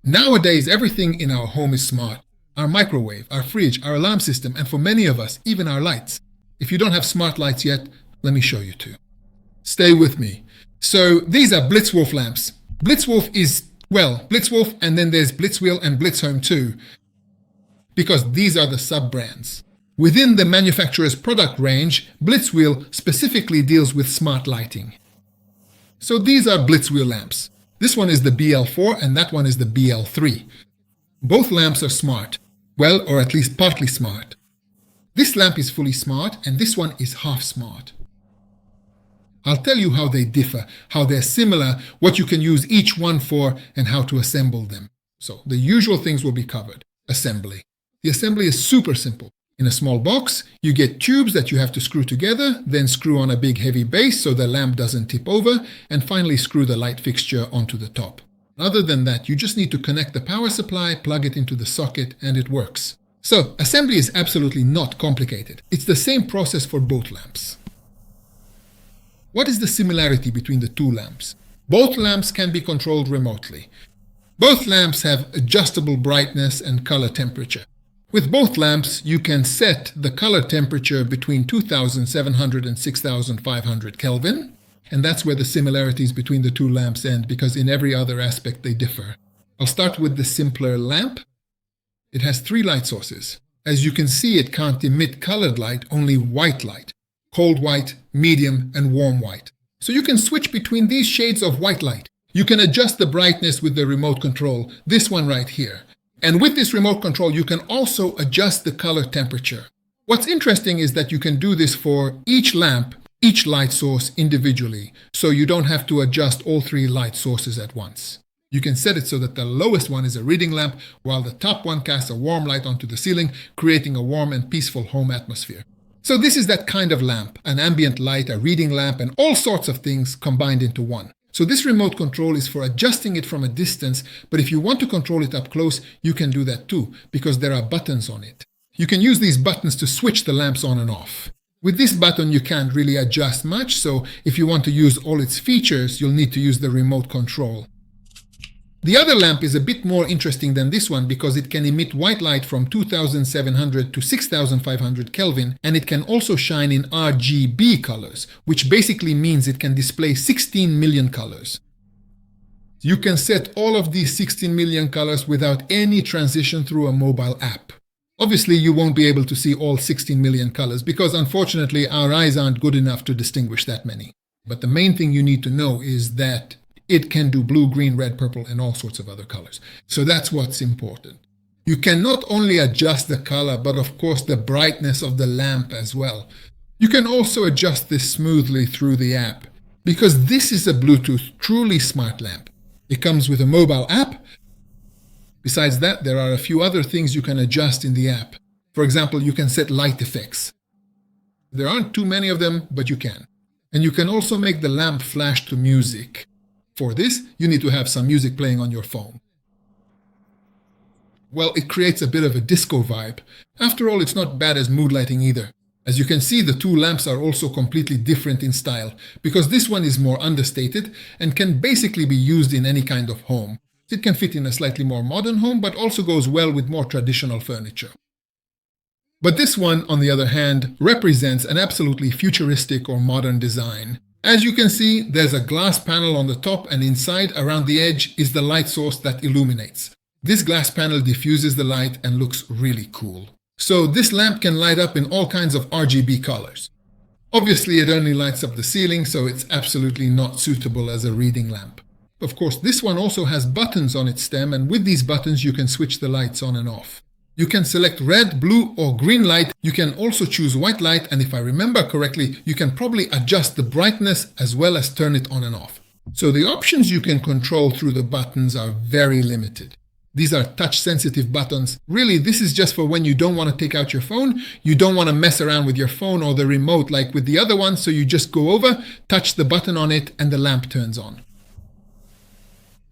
Nowadays, everything in our home is smart. Our microwave, our fridge, our alarm system, and for many of us, even our lights. If you don't have smart lights yet, let me show you two. Stay with me. So these are Blitzwolf lamps. Blitzwolf is, well, Blitzwolf, and then there's Blitzwill and Blitzhome too, because these are the sub-brands. Within the manufacturer's product range, Blitzwill specifically deals with smart lighting. So these are Blitzwill lamps. This one is the BL4 and that one is the BL3. Both lamps are smart. Well, or at least partly smart. This lamp is fully smart and this one is half smart. I'll tell you how they differ, how they're similar, what you can use each one for, and how to assemble them. So the usual things will be covered. Assembly. The assembly is super simple. In a small box, you get tubes that you have to screw together, then screw on a big heavy base so the lamp doesn't tip over, and finally screw the light fixture onto the top. Other than that, you just need to connect the power supply, plug it into the socket, and it works. So, assembly is absolutely not complicated. It's the same process for both lamps. What is the similarity between the two lamps? Both lamps can be controlled remotely. Both lamps have adjustable brightness and color temperature. With both lamps, you can set the color temperature between 2700 and 6500 Kelvin, and that's where the similarities between the two lamps end, because in every other aspect they differ. I'll start with the simpler lamp. It has 3 light sources. As you can see, it can't emit colored light, only white light. Cold white, medium, and warm white. So you can switch between these shades of white light. You can adjust the brightness with the remote control, this one right here. And with this remote control, you can also adjust the color temperature. What's interesting is that you can do this for each lamp, each light source individually, so you don't have to adjust all 3 light sources at once. You can set it so that the lowest one is a reading lamp, while the top one casts a warm light onto the ceiling, creating a warm and peaceful home atmosphere. So this is that kind of lamp, an ambient light, a reading lamp, and all sorts of things combined into one. So this remote control is for adjusting it from a distance, but if you want to control it up close, you can do that too, because there are buttons on it. You can use these buttons to switch the lamps on and off. With this button, you can't really adjust much, so if you want to use all its features, you'll need to use the remote control. The other lamp is a bit more interesting than this one because it can emit white light from 2700 to 6500 Kelvin, and it can also shine in RGB colors, which basically means it can display 16 million colors. You can set all of these 16 million colors without any transition through a mobile app. Obviously, you won't be able to see all 16 million colors because unfortunately our eyes aren't good enough to distinguish that many. But the main thing you need to know is that it can do blue, green, red, purple, and all sorts of other colors. So that's what's important. You can not only adjust the color, but of course the brightness of the lamp as well. You can also adjust this smoothly through the app, because this is a Bluetooth truly smart lamp. It comes with a mobile app. Besides that, there are a few other things you can adjust in the app. For example, you can set light effects. There aren't too many of them, but you can. And you can also make the lamp flash to music. For this, you need to have some music playing on your phone. Well, it creates a bit of a disco vibe. After all, it's not bad as mood lighting either. As you can see, the two lamps are also completely different in style, because this one is more understated and can basically be used in any kind of home. It can fit in a slightly more modern home, but also goes well with more traditional furniture. But this one, on the other hand, represents an absolutely futuristic or modern design. As you can see, there's a glass panel on the top, and inside, around the edge, is the light source that illuminates. This glass panel diffuses the light and looks really cool. So this lamp can light up in all kinds of RGB colors. Obviously, it only lights up the ceiling, so it's absolutely not suitable as a reading lamp. Of course, this one also has buttons on its stem, and with these buttons you can switch the lights on and off. You can select red, blue, or green light. You can also choose white light, and if I remember correctly, you can probably adjust the brightness as well as turn it on and off. So the options you can control through the buttons are very limited. These are touch-sensitive buttons. Really, this is just for when you don't want to take out your phone, you don't want to mess around with your phone or the remote like with the other one, so you just go over, touch the button on it, and the lamp turns on.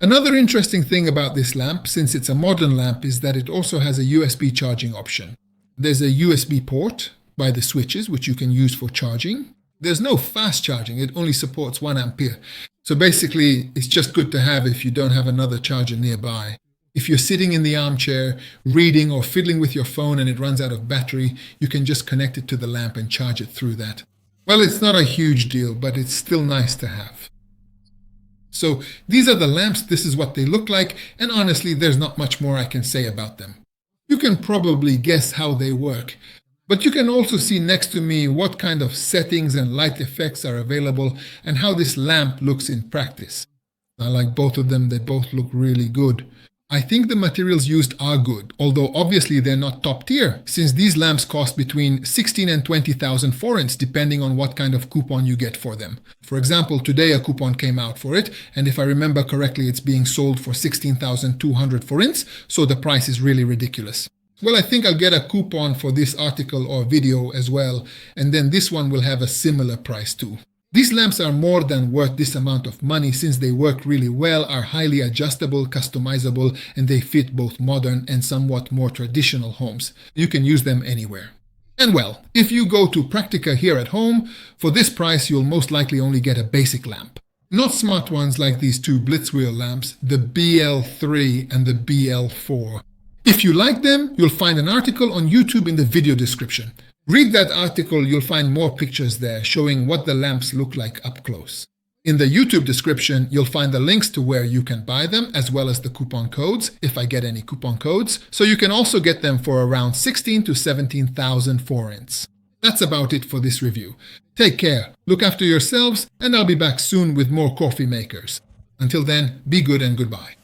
Another interesting thing about this lamp, since it's a modern lamp, is that it also has a USB charging option. There's a USB port by the switches, which you can use for charging. There's no fast charging, it only supports 1 ampere. So basically, it's just good to have if you don't have another charger nearby. If you're sitting in the armchair, reading or fiddling with your phone and it runs out of battery, you can just connect it to the lamp and charge it through that. Well, it's not a huge deal, but it's still nice to have. So these are the lamps, this is what they look like, and honestly, there's not much more I can say about them. You can probably guess how they work, but you can also see next to me what kind of settings and light effects are available and how this lamp looks in practice. I like both of them, they both look really good. I think the materials used are good, although obviously they're not top tier, since these lamps cost between 16 and 20,000 forints depending on what kind of coupon you get for them. For example, today a coupon came out for it, and if I remember correctly, it's being sold for 16,200 forints, so the price is really ridiculous. Well, I think I'll get a coupon for this article or video as well, and then this one will have a similar price too. These lamps are more than worth this amount of money since they work really well, are highly adjustable, customizable, and they fit both modern and somewhat more traditional homes. You can use them anywhere. And well, if you go to Praktica here at home, for this price you'll most likely only get a basic lamp. Not smart ones like these two Blitzwill lamps, the BL3 and the BL4. If you like them, you'll find an article on YouTube in the video description. Read that article, you'll find more pictures there showing what the lamps look like up close. In the YouTube description, you'll find the links to where you can buy them, as well as the coupon codes, if I get any coupon codes, so you can also get them for around 16 to 17,000 forints. That's about it for this review. Take care, look after yourselves, and I'll be back soon with more coffee makers. Until then, be good and goodbye.